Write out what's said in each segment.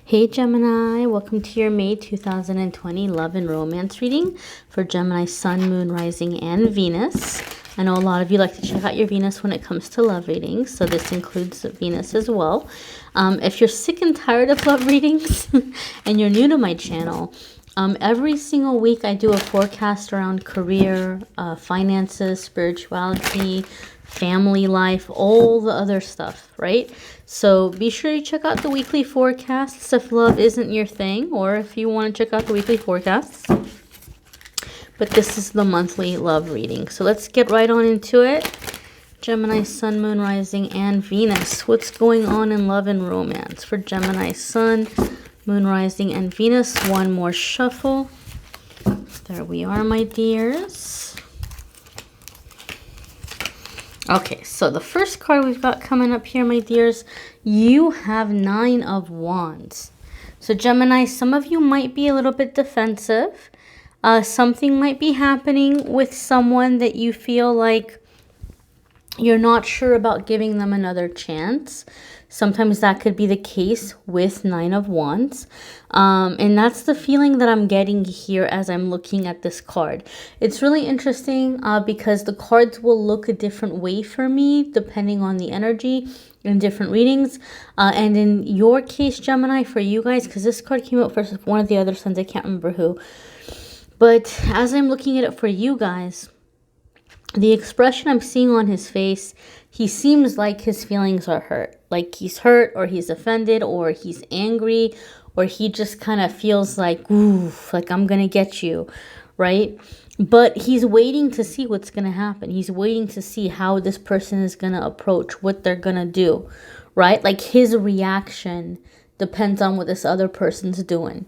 Hey Gemini, welcome to your May 2020 love and romance reading for Gemini Sun, Moon, Rising, and Venus. I know a lot of you like to check out your Venus when it comes to love readings, so this includes Venus as well. If you're sick and tired of love readings and you're new to my channel, every single week I do a forecast around career, finances, spirituality, family life, all the other stuff, right? So be sure to check out the weekly forecasts if love isn't your thing, or if you want to check out the weekly forecasts. But this is the monthly love reading. So let's get right on into it. Gemini, Sun, Moon, Rising, and Venus. What's going on in love and romance for Gemini, Sun, Moon, Rising, and Venus? One more shuffle. There we are, my dears. Okay, so the first card we've got coming up here, my dears, you have 9 of Wands. So Gemini, some of you might be a little bit defensive. Something might be happening with someone that you feel like you're not sure about giving them another chance. Sometimes that could be the case with 9 of Wands. And that's the feeling that I'm getting here as I'm looking at this card. It's really interesting because the cards will look a different way for me depending on the energy in different readings. And in your case, Gemini, for you guys, because this card came out first with one of the other sons, I can't remember who. But as I'm looking at it for you guys, the expression I'm seeing on his face, he seems like his feelings are hurt. Like he's hurt, or he's offended, or he's angry, or he just kind of feels like, ooh, like I'm going to get you, right? But he's waiting to see what's going to happen. He's waiting to see how this person is going to approach, what they're going to do, right? Like his reaction depends on what this other person's doing.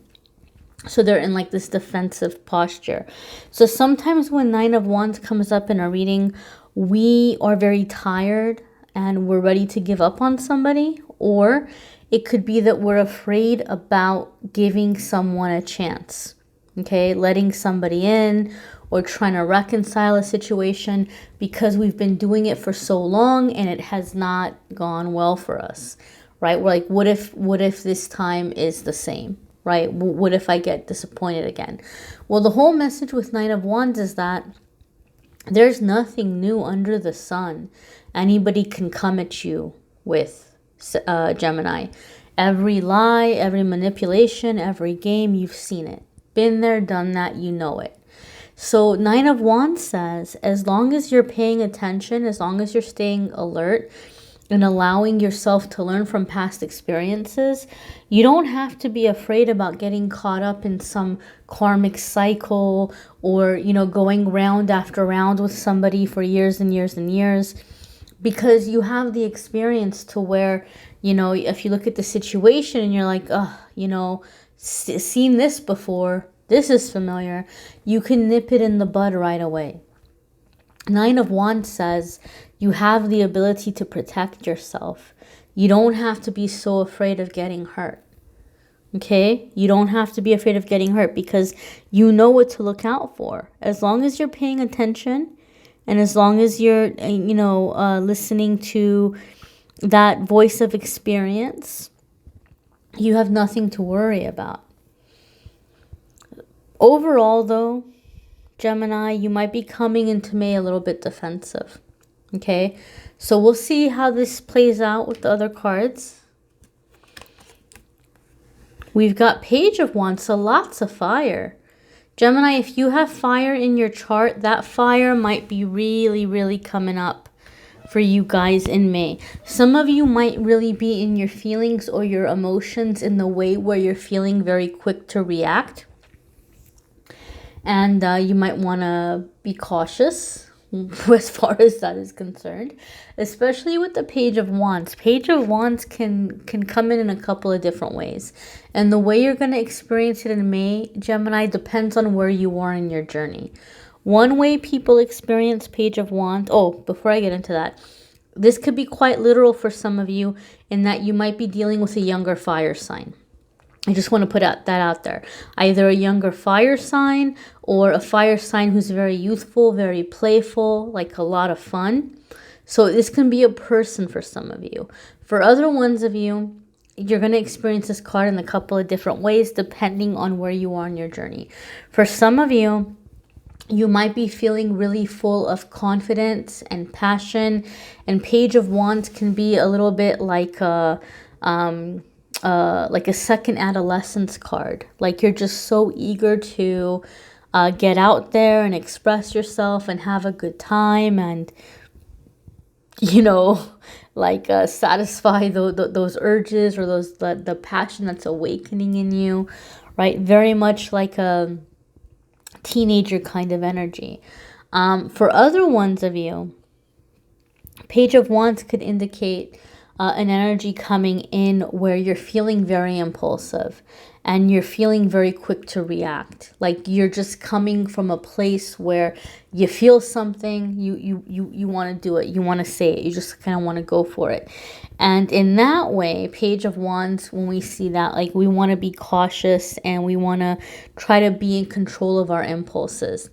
So they're in like this defensive posture. So sometimes when 9 of Wands comes up in a reading, we are very tired and we're ready to give up on somebody. Or it could be that we're afraid about giving someone a chance. Okay, letting somebody in or trying to reconcile a situation because we've been doing it for so long and it has not gone well for us. Right? We're like, what if this time is the same? Right? What if I get disappointed again? Well, the whole message with 9 of Wands is that there's nothing new under the sun anybody can come at you with, Gemini. Every lie, every manipulation, every game, you've seen it. Been there, done that, you know it. So 9 of Wands says, as long as you're paying attention, as long as you're staying alert, and allowing yourself to learn from past experiences, you don't have to be afraid about getting caught up in some karmic cycle or, you know, going round after round with somebody for years and years and years, because you have the experience to where, you know, if you look at the situation and you're like, oh, you know, seen this before, this is familiar, you can nip it in the bud right away. 9 of Wands says you have the ability to protect yourself. You don't have to be so afraid of getting hurt. Okay? You don't have to be afraid of getting hurt because you know what to look out for. As long as you're paying attention and as long as you're, you know, listening to that voice of experience, you have nothing to worry about. Overall, though, Gemini, you might be coming into May a little bit defensive. Okay, so we'll see how this plays out with the other cards. We've got Page of Wands, so lots of fire. Gemini, if you have fire in your chart, that fire might be really, really coming up for you guys in May. Some of you might really be in your feelings or your emotions in the way where you're feeling very quick to react. And you might want to be cautious as far as that is concerned, especially with the Page of Wands. Page of Wands can come in a couple of different ways. And the way you're going to experience it in May, Gemini, depends on where you are in your journey. One way people experience Page of Wands, before I get into that, this could be quite literal for some of you in that you might be dealing with a younger fire sign. I just want to put that out there. Either a younger fire sign or a fire sign who's very youthful, very playful, like a lot of fun. So this can be a person for some of you. For other ones of you, you're going to experience this card in a couple of different ways depending on where you are in your journey. For some of you, you might be feeling really full of confidence and passion, and Page of Wands can be a little bit like a second adolescence card. Like you're just so eager to get out there and express yourself and have a good time, and like satisfy those urges or the passion that's awakening in you, right? Very much like a teenager kind of energy. For other ones of you, Page of Wands could indicate an energy coming in where you're feeling very impulsive and you're feeling very quick to react. Like you're just coming from a place where you feel something, you want to do it, you want to say it, you just kind of want to go for it. And in that way, Page of Wands, when we see that, like we want to be cautious and we want to try to be in control of our impulses.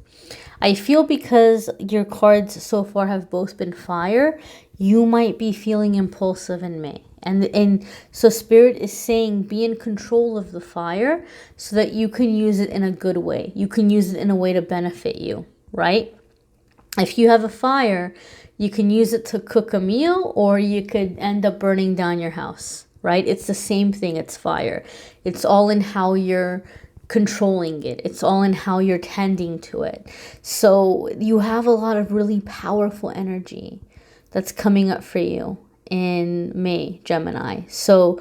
I feel because your cards so far have both been fire, you might be feeling impulsive in May. And so Spirit is saying be in control of the fire so that you can use it in a good way. You can use it in a way to benefit you, right? If you have a fire, you can use it to cook a meal, or you could end up burning down your house, right? It's the same thing. It's fire. It's all in how you're controlling it. It's all in how you're tending to it. So you have a lot of really powerful energy that's coming up for you in May, Gemini. So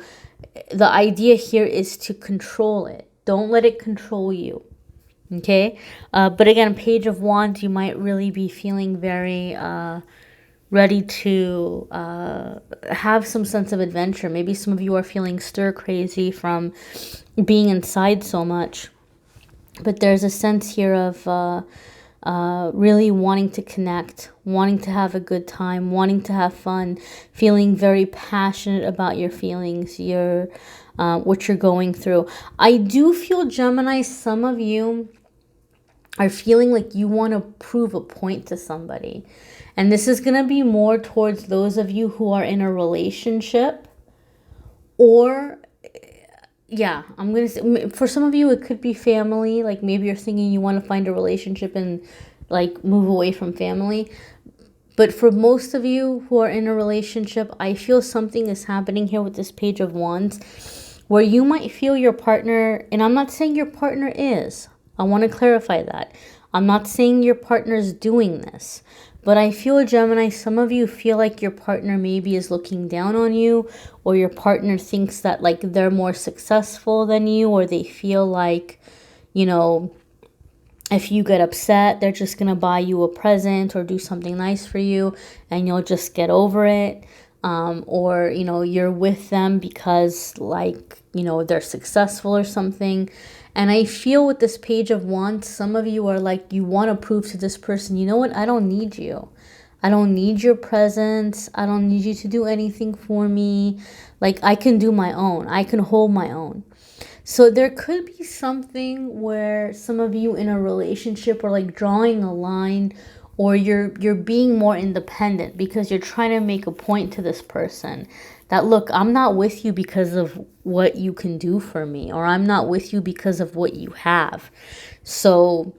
the idea here is to control it. Don't let it control you. Okay? But again, Page of Wands, you might really be feeling very ready to have some sense of adventure. Maybe some of you are feeling stir crazy from being inside so much. But there's a sense here of really wanting to connect, wanting to have a good time, wanting to have fun, feeling very passionate about your feelings, your what you're going through. I do feel, Gemini, some of you are feeling like you want to prove a point to somebody. And this is going to be more towards those of you who are in a relationship, or yeah, I'm going to say, for some of you, it could be family. Like maybe you're thinking you want to find a relationship and like move away from family. But for most of you who are in a relationship, I feel something is happening here with this Page of Wands where you might feel your partner, and I'm not saying your partner is. I want to clarify that. I'm not saying your partner is doing this. But I feel, Gemini, some of you feel like your partner maybe is looking down on you, or your partner thinks that like they're more successful than you, or they feel like, if you get upset, they're just going to buy you a present or do something nice for you and you'll just get over it. Or, you're with them because like, they're successful or something. And I feel with this Page of Wands, some of you are like, you want to prove to this person, you know what? I don't need you. I don't need your presence. I don't need you to do anything for me. Like I can do my own. I can hold my own. So there could be something where some of you in a relationship are like drawing a line, or you're being more independent because you're trying to make a point to this person that, look, I'm not with you because of what you can do for me, or I'm not with you because of what you have. So,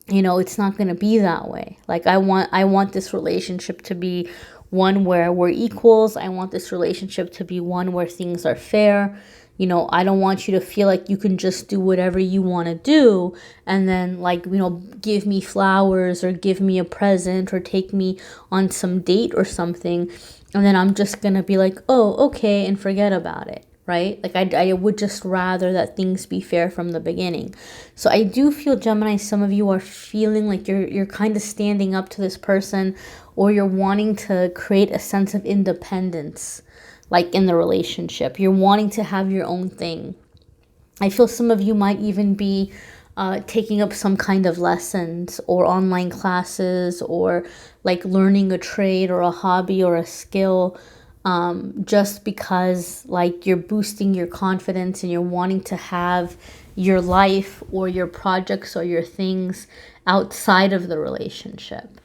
it's not going to be that way. Like I want this relationship to be one where we're equals. I want this relationship to be one where things are fair. I don't want you to feel like you can just do whatever you want to do and then like, give me flowers or give me a present or take me on some date or something. And then I'm just going to be like, oh, okay, and forget about it, right? Like I would just rather that things be fair from the beginning. So I do feel, Gemini, some of you are feeling like you're kind of standing up to this person, or you're wanting to create a sense of independence. Like in the relationship, you're wanting to have your own thing. I feel some of you might even be taking up some kind of lessons or online classes, or like learning a trade or a hobby or a skill, just because like you're boosting your confidence and you're wanting to have your life or your projects or your things outside of the relationship.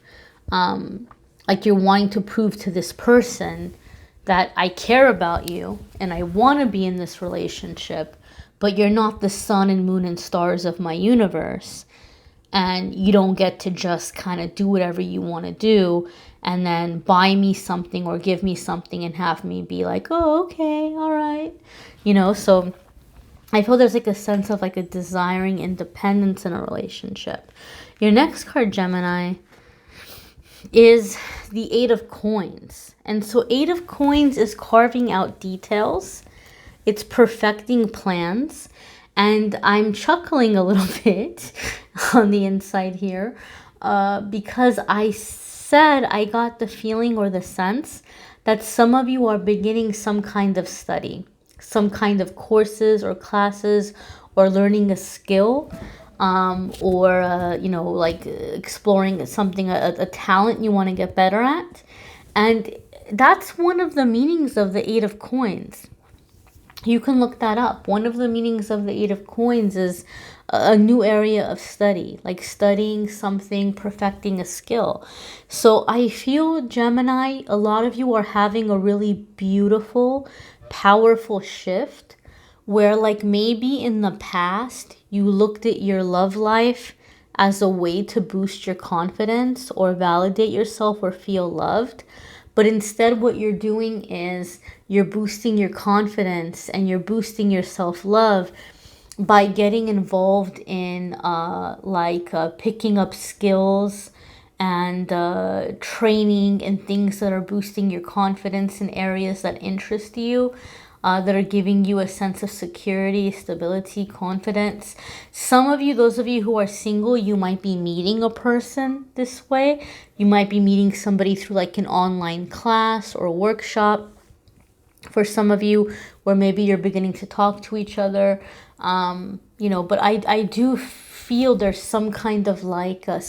Like you're wanting to prove to this person that I care about you and I want to be in this relationship, but you're not the sun and moon and stars of my universe. And you don't get to just kind of do whatever you want to do and then buy me something or give me something and have me be like, oh, okay, all right. So I feel there's like a sense of like a desiring independence in a relationship. Your next card, Gemini, is the Eight of Coins. And so Eight of Coins is carving out details. It's perfecting plans. And I'm chuckling a little bit on the inside here because I said I got the feeling or the sense that some of you are beginning some kind of study, some kind of courses or classes, or learning a skill, or like exploring something, a talent you want to get better at. And that's one of the meanings of the Eight of Coins. You can look that up. One of the meanings of the Eight of Coins is a new area of study, like studying something, perfecting a skill. So I feel, Gemini, a lot of you are having a really beautiful, powerful shift where like maybe in the past you looked at your love life as a way to boost your confidence or validate yourself or feel loved. But instead what you're doing is you're boosting your confidence and you're boosting your self-love by getting involved in picking up skills and training and things that are boosting your confidence in areas that interest you, that are giving you a sense of security, stability, confidence. Some of you, those of you who are single, you might be meeting a person this way. You might be meeting somebody through like an online class or a workshop. For some of you, where maybe you're beginning to talk to each other, but I do feel there's some kind of like a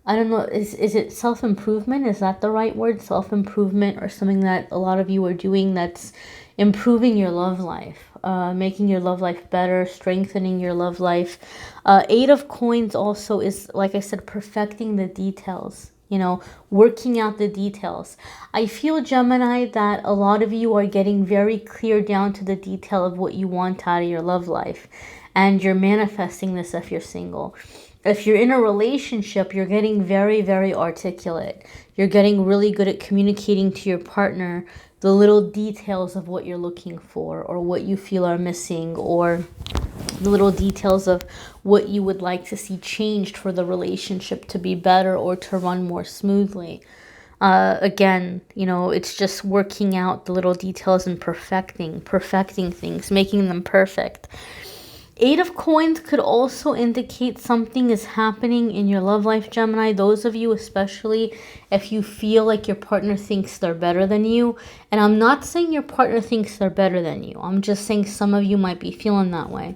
I don't know, is it self-improvement? Is that the right word? Self-improvement, or something that a lot of you are doing that's improving your love life, making your love life better, strengthening your love life. Eight of Coins also is, like I said, perfecting the details, working out the details. I feel, Gemini, that a lot of you are getting very clear down to the detail of what you want out of your love life. And you're manifesting this if you're single. If you're in a relationship, you're getting very, very articulate. You're getting really good at communicating to your partner the little details of what you're looking for or what you feel are missing, or the little details of what you would like to see changed for the relationship to be better or to run more smoothly. Again, it's just working out the little details and perfecting things, making them perfect. Eight of Coins could also indicate something is happening in your love life, Gemini. Those of you, especially if you feel like your partner thinks they're better than you. And I'm not saying your partner thinks they're better than you. I'm just saying some of you might be feeling that way.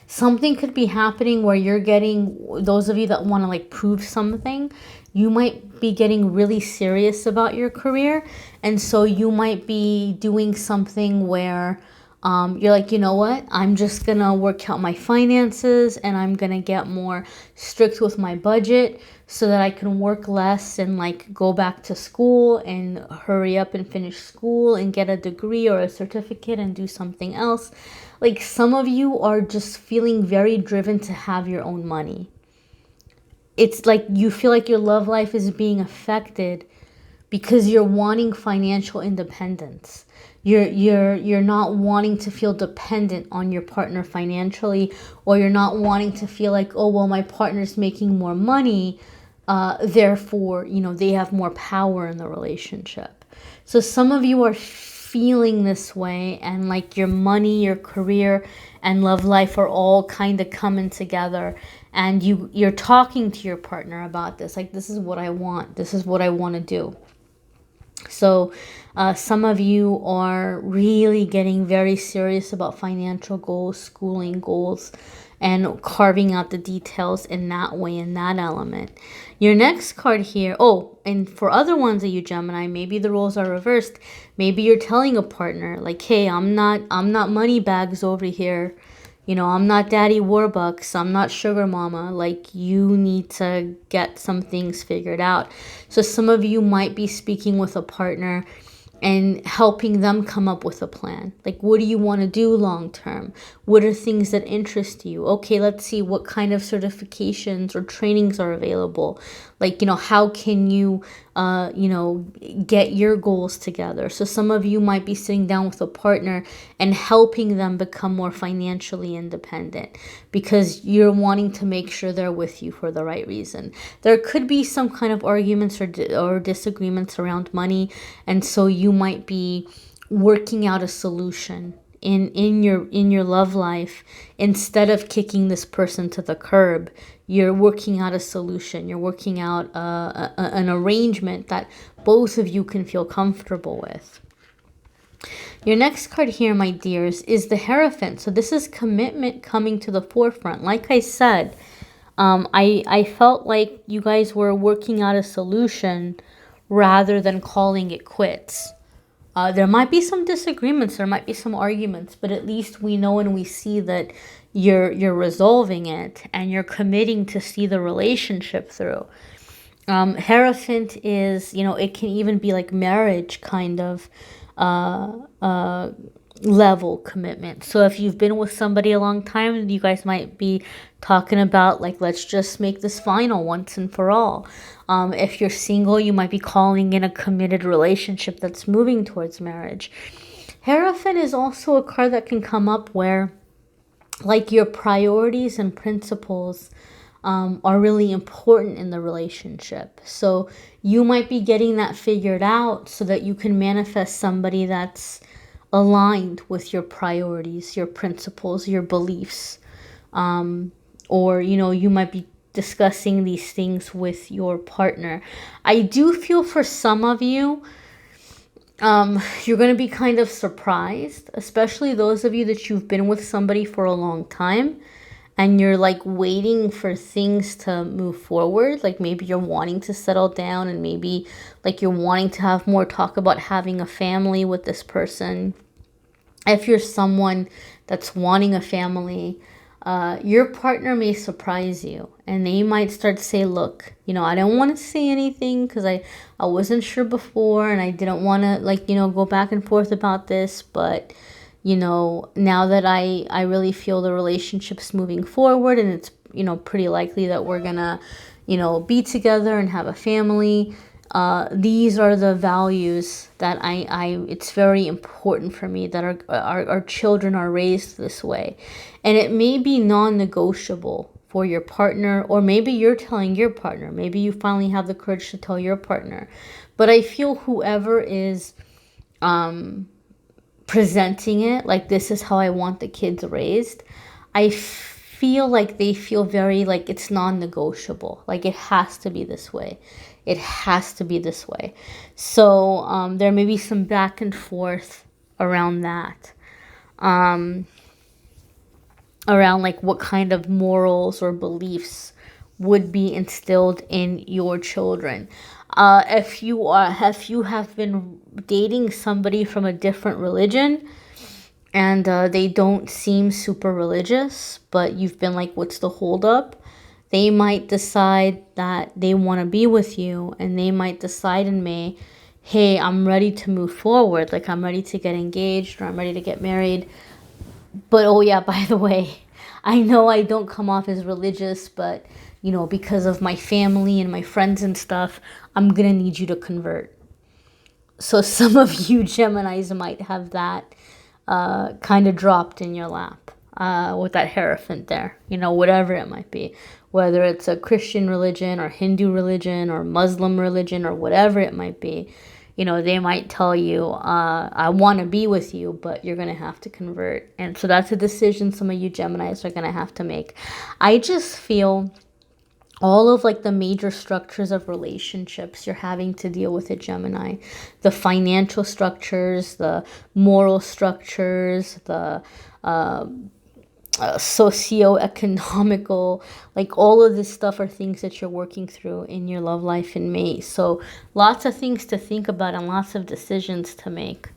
Something could be happening where you're getting, those of you that want to like prove something, you might be getting really serious about your career. And so you might be doing something where you're like, you know what, I'm just going to work out my finances and I'm going to get more strict with my budget so that I can work less and like go back to school and hurry up and finish school and get a degree or a certificate and do something else. Like some of you are just feeling very driven to have your own money. It's like you feel like your love life is being affected because you're wanting financial independence. You're not wanting to feel dependent on your partner financially, or you're not wanting to feel like, oh, well, my partner's making more money, therefore, they have more power in the relationship. So some of you are feeling this way, and like your money, your career, and love life are all kind of coming together, and you're talking to your partner about this, like, this is what I want, this is what I want to do. So some of you are really getting very serious about financial goals, schooling goals, and carving out the details in that way, in that element. Your next card here, and for other ones of you, Gemini, maybe the roles are reversed. Maybe you're telling a partner, like, hey, I'm not money bags over here. I'm not daddy warbucks. I'm not sugar mama. Like, you need to get some things figured out. So some of you might be speaking with a partner and helping them come up with a plan. Like, what do you want to do long term? What are things that interest you? Okay, let's see what kind of certifications or trainings are available. Like, how can you, get your goals together? So some of you might be sitting down with a partner and helping them become more financially independent because you're wanting to make sure they're with you for the right reason. There could be some kind of arguments or disagreements around money, and so you might be working out a solution in your love life. Instead of kicking this person to the curb, you're working out a solution. You're working out an arrangement that both of you can feel comfortable with. Your next card here, my dears, is the Hierophant. So this is commitment coming to the forefront. Like I said, I felt like you guys were working out a solution rather than calling it quits. There might be some disagreements, there might be some arguments, but at least we know and we see that you're resolving it and you're committing to see the relationship through. Hierophant is, it can even be like marriage kind of level commitment. So if you've been with somebody a long time, you guys might be talking about like, let's just make this final once and for all. If you're single, you might be calling in a committed relationship that's moving towards marriage. Hierophant is also a card that can come up where like your priorities and principles are really important in the relationship. So you might be getting that figured out so that you can manifest somebody that's aligned with your priorities, your principles, your beliefs. Or, you might be discussing these things with your partner. I do feel for some of you, you're going to be kind of surprised, especially those of you that you've been with somebody for a long time and you're like waiting for things to move forward. Like maybe you're wanting to settle down and maybe like you're wanting to have more talk about having a family with this person. If you're someone that's wanting a family, your partner may surprise you and they might start to say, look, I don't want to say anything because I wasn't sure before and I didn't want to go back and forth about this. But, now that I really feel the relationship's moving forward and it's, pretty likely that we're going to, be together and have a family. These are the values that it's very important for me that our children are raised this way. And it may be non-negotiable for your partner, or maybe you're telling your partner. Maybe you finally have the courage to tell your partner. But I feel whoever is presenting it, like this is how I want the kids raised, I feel like they feel very like it's non-negotiable. Like it has to be this way. It has to be this way. So there may be some back and forth around that. Around like what kind of morals or beliefs would be instilled in your children. If you have been dating somebody from a different religion and they don't seem super religious, but you've been like, what's the holdup? They might decide that they want to be with you, and they might decide in May, hey, I'm ready to move forward. Like I'm ready to get engaged or I'm ready to get married. But oh yeah, by the way, I know I don't come off as religious, but because of my family and my friends and stuff, I'm going to need you to convert. So some of you Geminis might have that kind of dropped in your lap with that Hierophant there, whatever it might be, whether it's a Christian religion or Hindu religion or Muslim religion or whatever it might be. They might tell you, I want to be with you, but you're going to have to convert. And so that's a decision some of you Geminis are going to have to make. I just feel all of like the major structures of relationships you're having to deal with it, Gemini. The financial structures, the moral structures, the socio-economical, like all of this stuff are things that you're working through in your love life in May. So lots of things to think about and lots of decisions to make.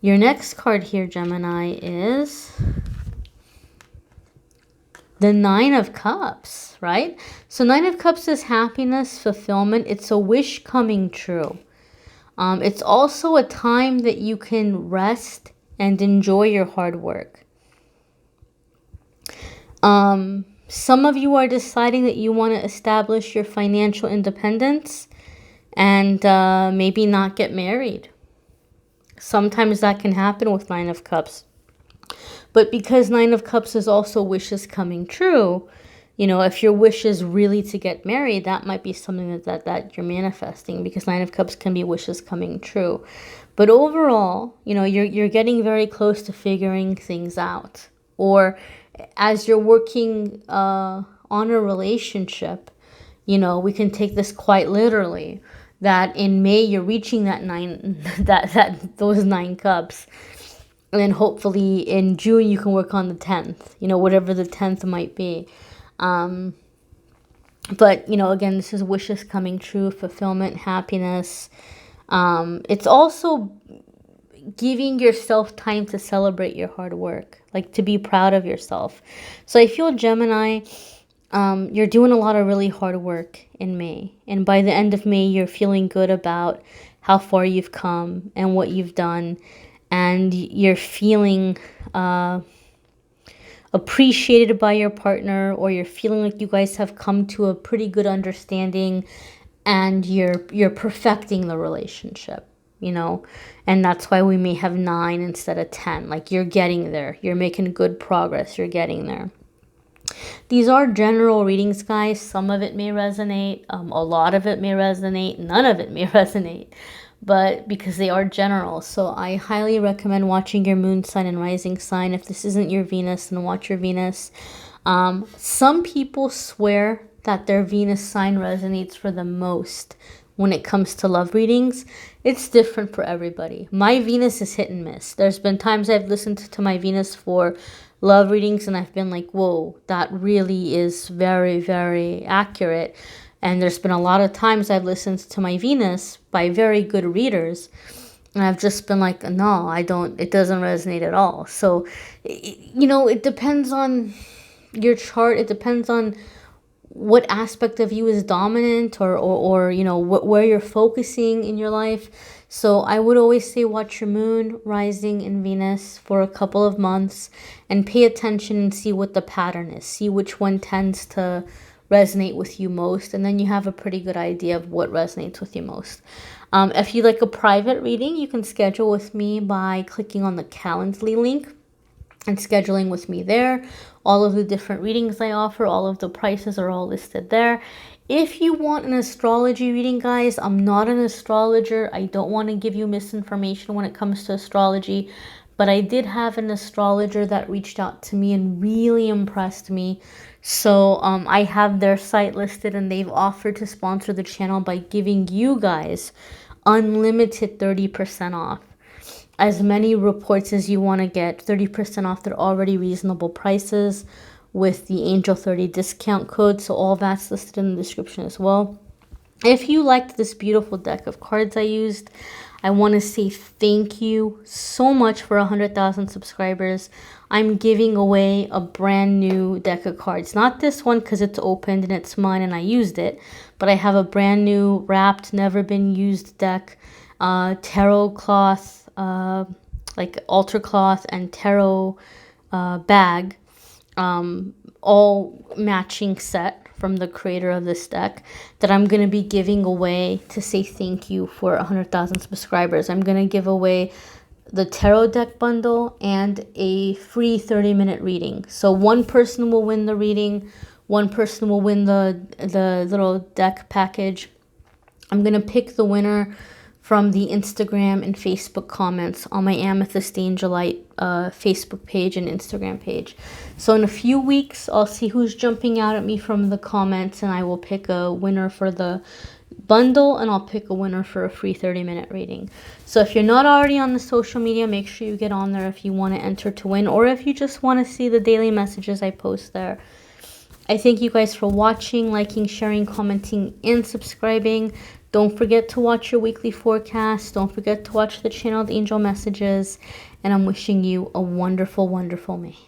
Your next card here, Gemini, is the Nine of Cups, right? So Nine of Cups is happiness, fulfillment. It's a wish coming true. It's also a time that you can rest and enjoy your hard work. Some of you are deciding that you want to establish your financial independence and maybe not get married. Sometimes that can happen with Nine of Cups. But because Nine of Cups is also wishes coming true, you know, if your wish is really to get married, that might be something that you're manifesting, because Nine of Cups can be wishes coming true. But overall, you know, you're getting very close to figuring things out. Or as you're working on a relationship, you know, we can take this quite literally, that in May you're reaching that those 9 cups. And then hopefully in June you can work on the 10th, you know, whatever the 10th might be. But, you know, again, this is wishes coming true, fulfillment, happiness. It's also giving yourself time to celebrate your hard work, like to be proud of yourself. So I feel, Gemini, you're doing a lot of really hard work in May. And by the end of May, you're feeling good about how far you've come and what you've done. And you're feeling appreciated by your partner, or you're feeling like you guys have come to a pretty good understanding, and you're perfecting the relationship, you know. And that's why we may have 9 instead of 10. Like, you're getting there. You're making good progress. You're getting there. These are general readings, guys. Some of it may resonate. A lot of it may resonate. None of it may resonate. But because they are general. So I highly recommend watching your moon sign and rising sign. If this isn't your Venus, then watch your Venus. Some people swear that their Venus sign resonates for the most when it comes to love readings. It's different for everybody. My Venus is hit and miss. There's been times I've listened to my Venus for love readings and I've been like, whoa, that really is very, very accurate. And there's been a lot of times I've listened to my Venus by very good readers, and I've just been like, no, it doesn't resonate at all. So, you know, it depends on your chart. It depends on what aspect of you is dominant, or you know, where you're focusing in your life. So I would always say watch your moon, rising, and Venus for a couple of months and pay attention and see what the pattern is. See which one tends to resonate with you most, and then you have a pretty good idea of what resonates with you most. If you like a private reading, you can schedule with me by clicking on the Calendly link and scheduling with me there. All of the different readings I offer, all of the prices are all listed there. If you want an astrology reading, guys, I'm not an astrologer. I don't want to give you misinformation when it comes to astrology, but I did have an astrologer that reached out to me and really impressed me. So I have their site listed, and they've offered to sponsor the channel by giving you guys unlimited 30% off. As many reports as you want to get, 30% off their already reasonable prices with the Angel 30 discount code. So all that's listed in the description as well. If you liked this beautiful deck of cards I used, I want to say thank you so much for 100,000 subscribers. I'm giving away a brand new deck of cards. Not this one because it's opened and it's mine and I used it. But I have a brand new wrapped, never been used deck. Tarot cloth, like altar cloth and tarot bag. All matching set from the creator of this deck that I'm going to be giving away to say thank you for 100,000 subscribers. I'm going to give away the tarot deck bundle and a free 30-minute reading. So one person will win the reading, one person will win the little deck package. I'm going to pick the winner from the Instagram and Facebook comments on my Amethystangellight Facebook page and Instagram page. So in a few weeks, I'll see who's jumping out at me from the comments, and I will pick a winner for the bundle, and I'll pick a winner for a free 30-minute reading. So if you're not already on the social media, make sure you get on there if you want to enter to win, or if you just want to see the daily messages I post there. I thank you guys for watching, liking, sharing, commenting, and subscribing. Don't forget to watch your weekly forecast. Don't forget to watch the channeled angel messages. And I'm wishing you a wonderful, wonderful May.